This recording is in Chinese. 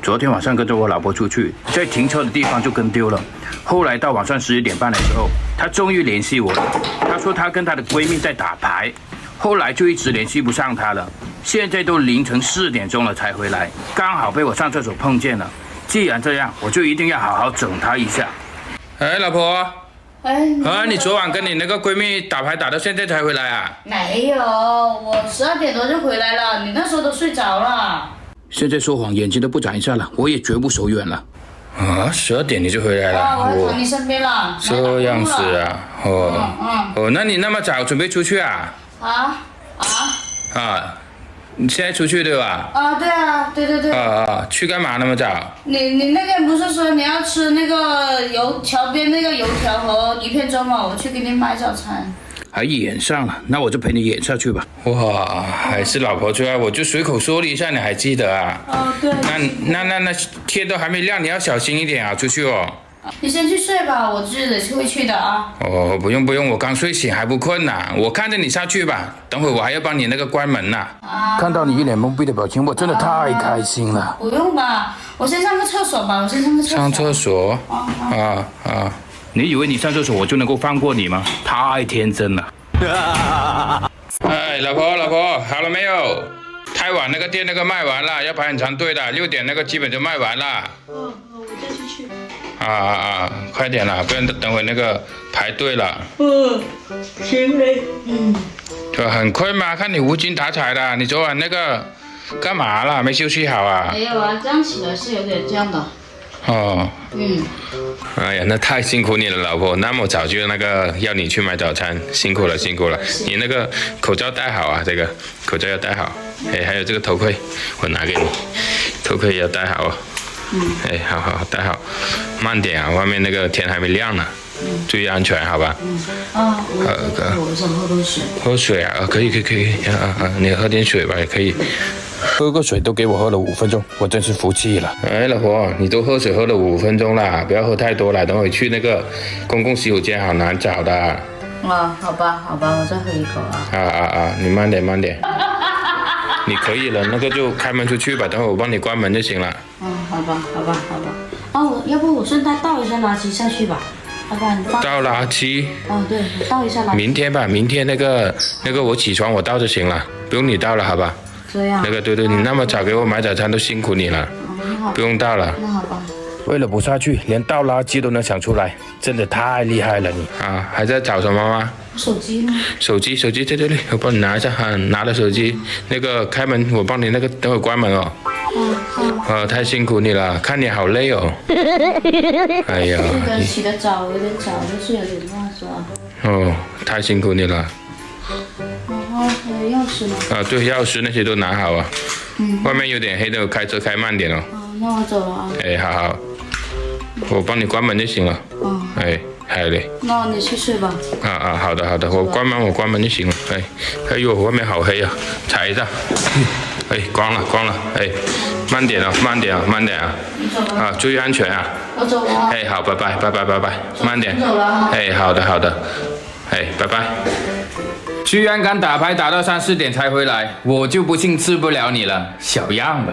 昨天晚上跟着我老婆出去，在停车的地方就跟丢了。后来到晚上11点半的时候，她终于联系我了。她说她跟她的闺蜜在打牌，后来就一直联系不上她了。现在都凌晨4点钟了才回来，刚好被我上厕所碰见了。既然这样，我就一定要好好整她一下。哎，老婆。你昨晚跟你那个闺蜜打牌打到现在才回来啊？没有，我12点多就回来了，你那时候都睡着了。现在说谎眼睛都不眨一下了，我也绝不手软了。啊，12点你就回来了？我在你身边了。这样子啊？那你那么早准备出去啊？你现在出去对吧？对啊，对。去干嘛那么早？你那天不是说你要吃那个桥边那个油条和一片粥吗？我去给你买早餐。还演上了，那我就陪你演下去吧。哇，还是老婆最爱，我就随口说了一下，你还记得啊？对。那天都还没亮，你要小心一点啊，出去哦。你先去睡吧，我自己会去的啊。不用，我刚睡醒还不困呢，我看着你下去吧。等会我还要帮你那个关门呢。看到你一脸懵逼的表情，我真的太开心了。不用吧，我先上个厕所吧，上厕所？你以为你上厕所我就能够放过你吗？太天真了。哎，老婆，好了没有？太晚那个店那个卖完了，要排很长队的，6点那个基本就卖完了。我再去。快点啦，不然等会那个排队了。行嘞。就很困嘛，看你无精打采的，你昨晚那个干嘛了？没休息好啊？没有啊，这样起来是有点这样的。哎呀，那太辛苦你了，老婆，那么早就那个要你去买早餐，辛苦了。你那个口罩戴好啊，这个口罩要戴好。还有这个头盔，我拿给你，头盔也要戴好啊。好，戴好，慢点啊，外面那个天还没亮呢，注意安全，好吧？我想喝口水。喝水啊？可以，你喝点水吧，也可以。喝个水都给我喝了5分钟，我真是服气了。哎，老婆，你都喝水喝了5分钟了，不要喝太多了，等会去那个公共洗手间好难找的。好吧，我再喝一口啊。你慢点。你可以了，那个就开门出去吧，等会我帮你关门就行了。好吧。要不我顺带倒一下垃圾下去吧，要不然倒垃圾？对，我倒一下垃圾。明天吧，明天那个我起床我倒就行了，不用你倒了，好吧？这样。对，你那么早给我买早餐都辛苦你了，不用倒了。那好吧。为了不下去，连倒垃圾都能想出来，真的太厉害了你啊！还在找什么吗？手机呢？手机在这里，我帮你拿一下拿了手机，那个开门我帮你那个等会关门哦。太辛苦你了，看你好累哦。哎呀，起得早，有点早，就是有点乱是吧？太辛苦你了。还有钥匙吗？对，钥匙那些都拿好啊。外面有点黑的，开车开慢点哦。那我走了啊。好，我帮你关门就行了。还有嘞。那你去睡吧。好的，我关门就行了。哎呦，外面好黑啊，踩一下。关了。慢点啊。你走了。注意安全啊。我走了。好，拜拜，慢点。走了。好的。拜拜。居然敢打牌打到3、4点才回来，我就不信治不了你了，小样吧。